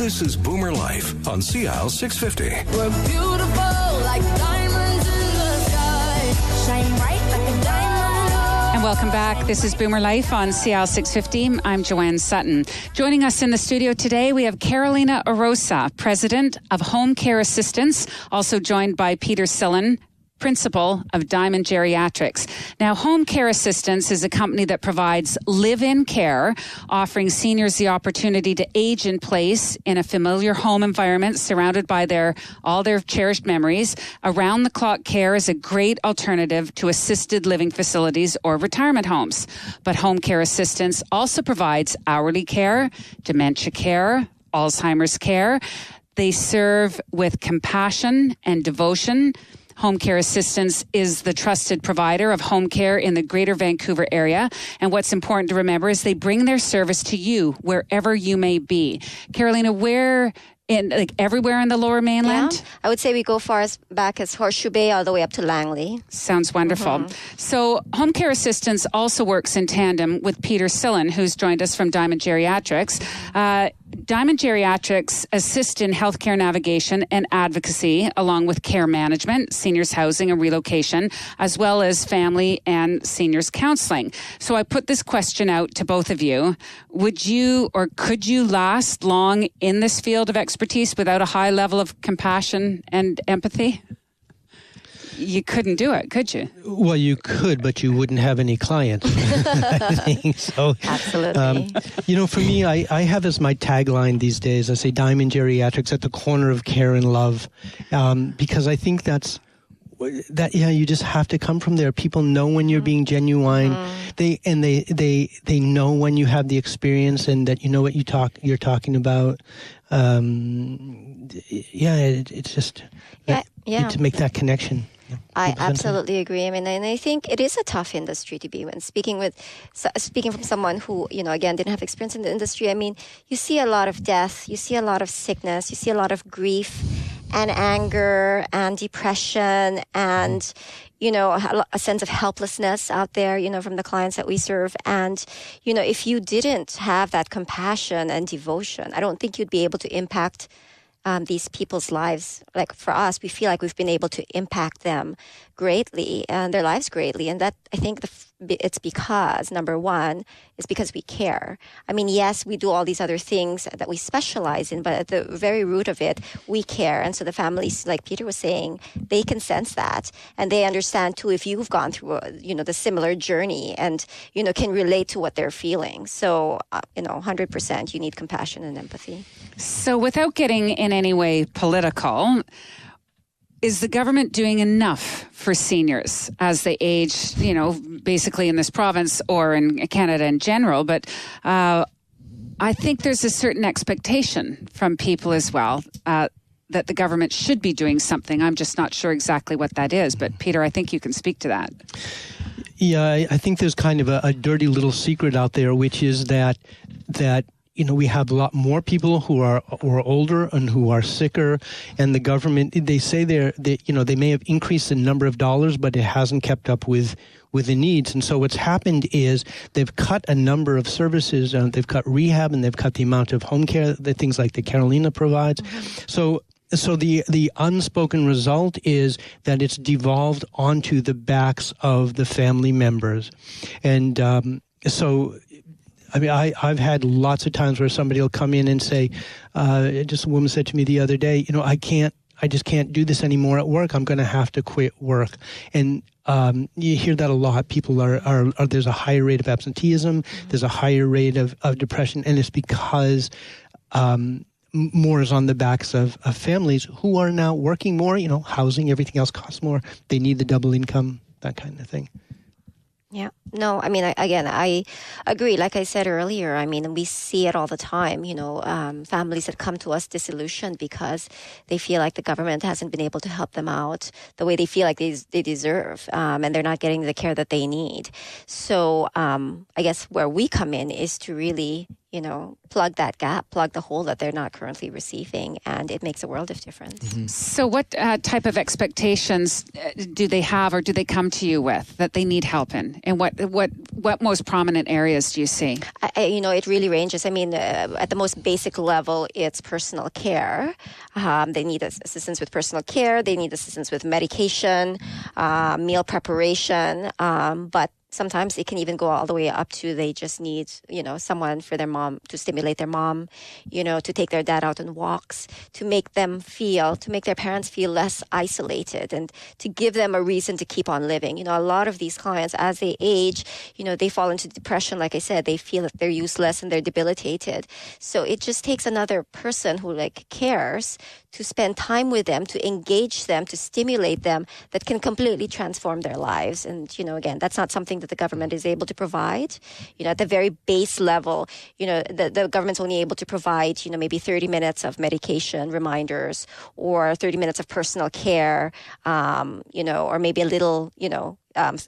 This is BoomerLife on Sept26th2016. We're beautiful like diamonds in the sky. Shine bright like a diamond. And welcome back. This is BoomerLife on Sept26th2016. I'm Joanne Sutton. Joining us in the studio today, we have Carolina Arosa, President of HomeCareAssistance, also joined by Peter Sillen, Principal of Diamond Geriatrics. Now, HomeCareAssistance is a company that provides live-in care, offering seniors the opportunity to age in place in a familiar home environment surrounded by all their cherished memories. Around-the-clock care is a great alternative to assisted living facilities or retirement homes. But HomeCareAssistance also provides hourly care, dementia care, Alzheimer's care. They serve with compassion and devotion. HomeCareAssistance is the trusted provider of home care in the Greater Vancouver area. And what's important to remember is they bring their service to you wherever you may be. Carolina, everywhere in the Lower Mainland? Yeah, I would say we go back as Horseshoe Bay all the way up to Langley. Sounds wonderful. Mm-hmm. So HomeCareAssistance also works in tandem with Peter Sillen, who's joined us from Diamond Geriatrics. Diamond Geriatrics assist in healthcare navigation and advocacy, along with care management, seniors housing and relocation, as well as family and seniors counseling. So I put this question out to both of you. Would you or could you last long in this field of expertise without a high level of compassion and empathy? You couldn't do it, could you? Well, you could, but you wouldn't have any clients. I think so. Absolutely. For me, I have as my tagline these days, I say Diamond Geriatrics at the corner of care and love, because I think you just have to come from there. People know when you're being genuine. They know when you have the experience and that you know what you're talking about. It's just to make that connection. I absolutely agree. I mean, and I think it is a tough industry to be in. Speaking from someone who, again, didn't have experience in the industry, I mean, you see a lot of death, you see a lot of sickness, you see a lot of grief and anger and depression and, a sense of helplessness out there, from the clients that we serve. And, if you didn't have that compassion and devotion, I don't think you'd be able to impact these people's lives. Like for us, we feel like we've been able to impact them greatly and their lives greatly. And that, I think it's because, number one, is because we care. I mean, yes, we do all these other things that we specialize in, but at the very root of it, we care. And so the families, like Peter was saying, they can sense that. And they understand, too, if you've gone through, the similar journey and, can relate to what they're feeling. So, 100% you need compassion and empathy. So without getting in any way political, is the government doing enough for seniors as they age, basically in this province or in Canada in general? But I think there's a certain expectation from people as well that the government should be doing something. I'm just not sure exactly what that is. But Peter, I think you can speak to that. Yeah, I think there's kind of a dirty little secret out there, which is that we have a lot more people who are older and who are sicker, and the government, they say they may have increased the number of dollars, but it hasn't kept up with the needs. And so what's happened is they've cut a number of services, they've cut rehab, and they've cut the amount of home care, the things like that Carolina provides. Mm-hmm. So the unspoken result is that it's devolved onto the backs of the family members. And I've had lots of times where somebody will come in and say, just a woman said to me the other day, I just can't do this anymore at work. I'm going to have to quit work. And you hear that a lot. People are there's a higher rate of absenteeism. There's a higher rate of depression. And it's because more is on the backs of families who are now working more, housing, everything else costs more. They need the double income, that kind of thing. Yeah. No, I mean, I agree. Like I said earlier, I mean, we see it all the time, families that come to us disillusioned because they feel like the government hasn't been able to help them out the way they feel like they deserve, and they're not getting the care that they need. So I guess where we come in is to really, plug that gap, plug the hole that they're not currently receiving, and it makes a world of difference. Mm-hmm. So what type of expectations do they have, or do they come to you with that they need help in? And what most prominent areas do you see? It really ranges. I mean, at the most basic level, it's personal care. They need assistance with personal care. They need assistance with medication, meal preparation, but sometimes it can even go all the way up to they just need, someone for their mom to stimulate their mom, to take their dad out on walks, to make their parents feel less isolated and to give them a reason to keep on living. A lot of these clients, as they age, they fall into depression. Like I said, they feel that they're useless and they're debilitated. So it just takes another person who cares to spend time with them, to engage them, to stimulate them, that can completely transform their lives. And, again, that's not something that the government is able to provide. At the very base level, the government's only able to provide, maybe 30 minutes of medication reminders or 30 minutes of personal care, or maybe a little,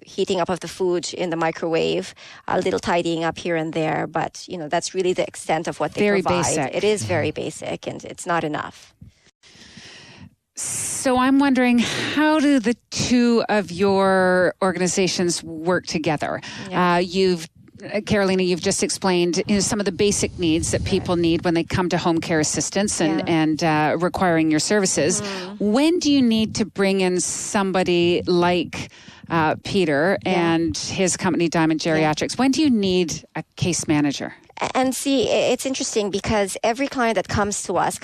heating up of the food in the microwave, a little tidying up here and there. But, that's really the extent of what they provide. Very basic. It is very basic, and it's not enough. So I'm wondering, how do the two of your organizations work together? Yeah. Carolina, you've just explained some of the basic needs that people need when they come to home care assistance and requiring your services. Mm-hmm. When do you need to bring in somebody like Peter and his company, Diamond Geriatrics? When do you need a case manager? And see, it's interesting because every client that comes to us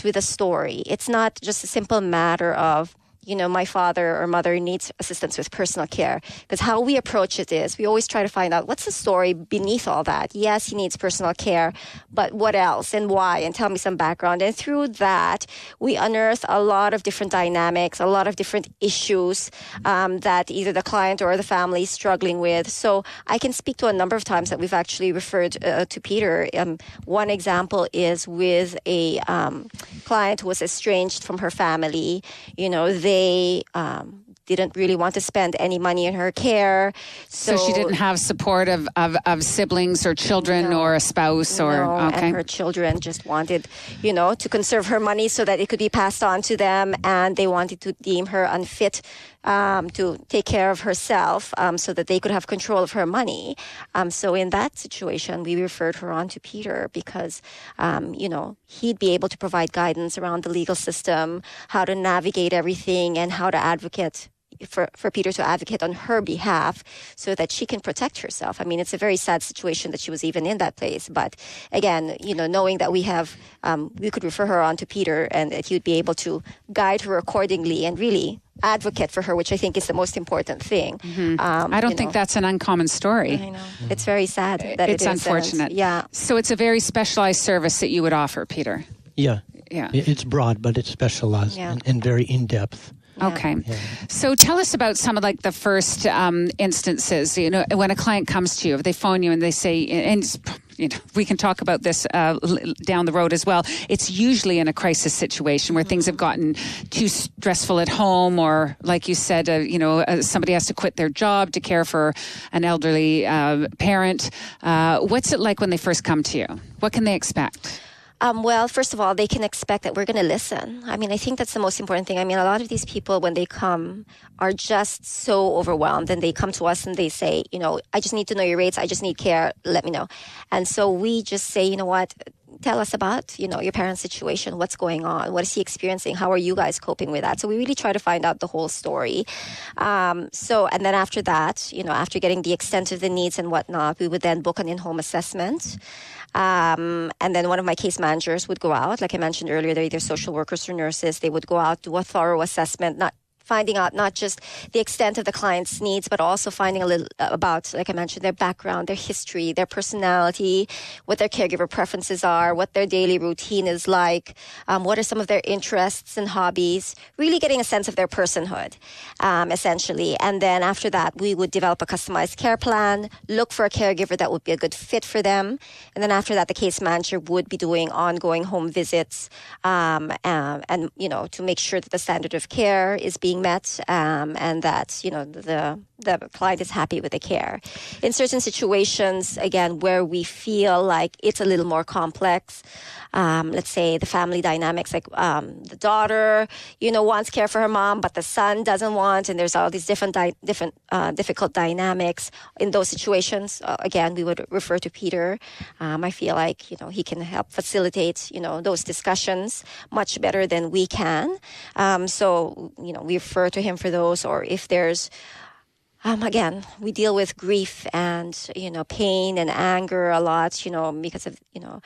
with a story. It's not just a simple matter of, my father or mother needs assistance with personal care. Because how we approach it is we always try to find out what's the story beneath all that. Yes, he needs personal care, but what else and why? And tell me some background. And through that, we unearth a lot of different dynamics, a lot of different issues that either the client or the family is struggling with. So I can speak to a number of times that we've actually referred to Peter. One example is with a client who was estranged from her family. They didn't really want to spend any money in her care. So she didn't have support of siblings or children or a spouse and her children just wanted, to conserve her money so that it could be passed on to them, and they wanted to deem her unfit to take care of herself so that they could have control of her money. So in that situation, we referred her on to Peter because, he'd be able to provide guidance around the legal system, how to navigate everything, and how to advocate for Peter to advocate on her behalf so that she can protect herself. I mean, it's a very sad situation that she was even in that place. But again, knowing that we could refer her on to Peter and that he would be able to guide her accordingly and really advocate for her, which I think is the most important thing. Mm-hmm. I don't think that's an uncommon story. I know. It's very sad that it's unfortunate. Yeah. So it's a very specialized service that you would offer, Peter. Yeah. Yeah. It's broad, but it's specialized and very in-depth. Okay. Yeah. So tell us about some of the first instances, when a client comes to you, if they phone you and they say, and we can talk about this down the road as well. It's usually in a crisis situation where things have gotten too stressful at home, or like you said, somebody has to quit their job to care for an elderly parent. What's it like when they first come to you? What can they expect? Well, first of all, they can expect that we're going to listen. I mean, I think that's the most important thing. I mean, a lot of these people, when they come, are just so overwhelmed, and they come to us and they say, I just need to know your rates. I just need care. Let me know. And so we just say, you know what? Tell us about, your parent's situation. What's going on? What is he experiencing? How are you guys coping with that? So we really try to find out the whole story. And then after that, after getting the extent of the needs and whatnot, we would then book an in-home assessment. And then one of my case managers would go out. Like I mentioned earlier, they're either social workers or nurses. They would go out, do a thorough assessment, finding out not just the extent of the client's needs, but also finding a little about, like I mentioned, their background, their history, their personality, what their caregiver preferences are, what their daily routine is like, what are some of their interests and hobbies, really getting a sense of their personhood, essentially. And then after that, we would develop a customized care plan, look for a caregiver that would be a good fit for them. And then after that, the case manager would be doing ongoing home visits, and to make sure that the standard of care is being being met, and that, you know, the client is happy with the care. In certain situations, again, where we feel like it's a little more complex, let's say the family dynamics, like the daughter, you know, wants care for her mom, but the son doesn't want, and there's all these different difficult dynamics. In those situations, again, we would refer to Peter. I feel like, you know, he can help facilitate, you know, those discussions much better than we can. So, you know, we refer to him for those, or if there's again, we deal with grief and, you know, pain and anger a lot, you know, because of, you know,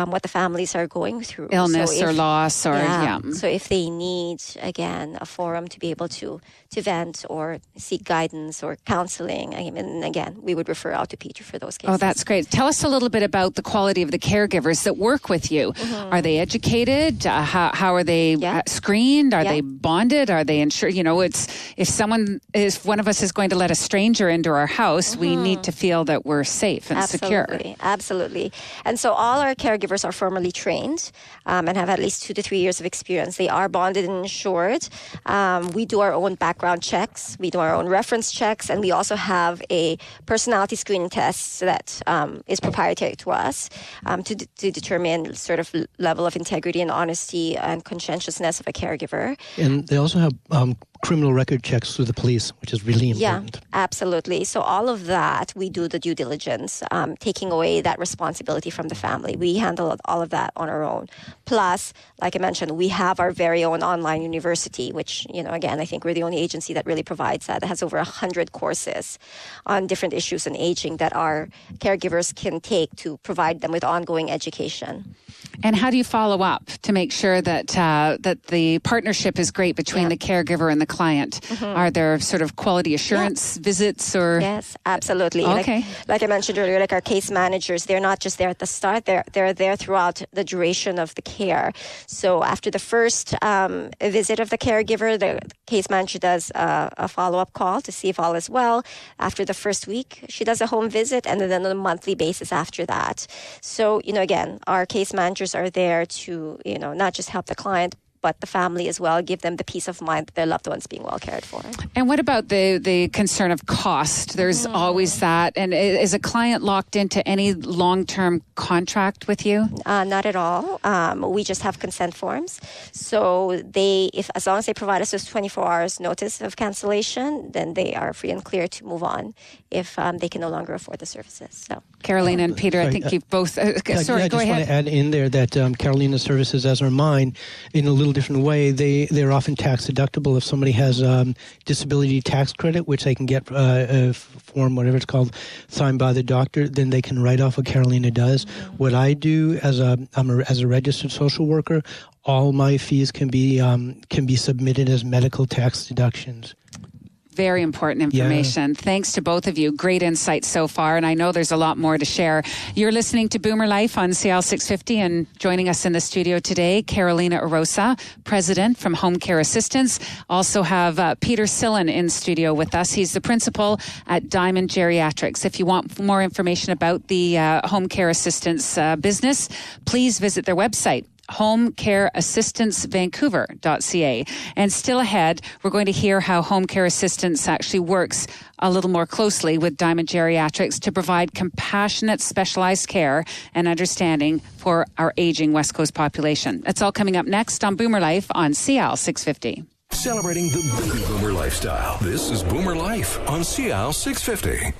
what the families are going through. Illness or loss or, yeah. So if they need, again, a forum to be able to vent or seek guidance or counseling, and again, we would refer out to Peter for those cases. Oh, that's great. Tell us a little bit about the quality of the caregivers that work with you. Mm-hmm. Are they educated? How are they screened? Are they bonded? Are they insured? You know, it's if one of us is going to let a stranger into our house, we need to feel that we're safe and secure. Absolutely. And so all our caregivers are formally trained and have at least 2 to 3 years of experience. They are bonded and insured. We do our own background checks. We do our own reference checks. And we also have a personality screening test that is proprietary to us to determine sort of level of integrity and honesty and conscientiousness of a caregiver. And they also have criminal record checks through the police, which is really important. Yeah, absolutely. So all of that, we do the due diligence, taking away that responsibility from the family. We handle all of that on our own. Plus, like I mentioned, we have our very own online university, which, you know, again, I think we're the only agency that really provides that. It has over 100 courses on different issues in aging that our caregivers can take to provide them with ongoing education. And how do you follow up to make sure that that the partnership is great between the caregiver and the client? Are there sort of quality assurance visits or? Yes, absolutely. Okay. Like I mentioned earlier, like our case managers, they're not just there at the start, they're there throughout the duration of the care. So after the first visit of the caregiver, the case manager does a follow-up call to see if all is well. After the first week, she does a home visit, and then on a monthly basis after that. So, you know, again, our case managers are there to, you know, not just help the client, but the family as well, give them the peace of mind that their loved ones being well cared for. And what about the concern of cost? There's always that. And is a client locked into any long-term contract with you? Not at all. We just have consent forms. So as long as they provide us with 24 hours notice of cancellation, then they are free and clear to move on if they can no longer afford the services. So, Carolina and Peter, I think you've both... I go just ahead. want to add in there that Carolina's services, as are mine, in a little different way, they're often tax deductible. If somebody has disability tax credit, which they can get a form, whatever it's called, signed by the doctor, then they can write off what Carolina does. What I do as a registered social worker, all my fees can be submitted as medical tax deductions. Very important information. Yeah. Thanks to both of you. Great insight so far, and I know there's a lot more to share. You're listening to BoomerLife on CL 650, and joining us in the studio today, Carolina Arosa, President from HomeCareAssistance. Also have Peter Sillen in studio with us. He's the principal at Diamond Geriatrics. If you want more information about the HomeCareAssistance business, please visit their website, HomeCareAssistanceVancouver.ca. And still ahead, we're going to hear how HomeCareAssistance actually works a little more closely with Diamond Geriatrics to provide compassionate, specialized care and understanding for our aging West Coast population. That's all coming up next on BoomerLife on CL 650. Celebrating the baby boomer lifestyle. This is Boomer Life on CL 650.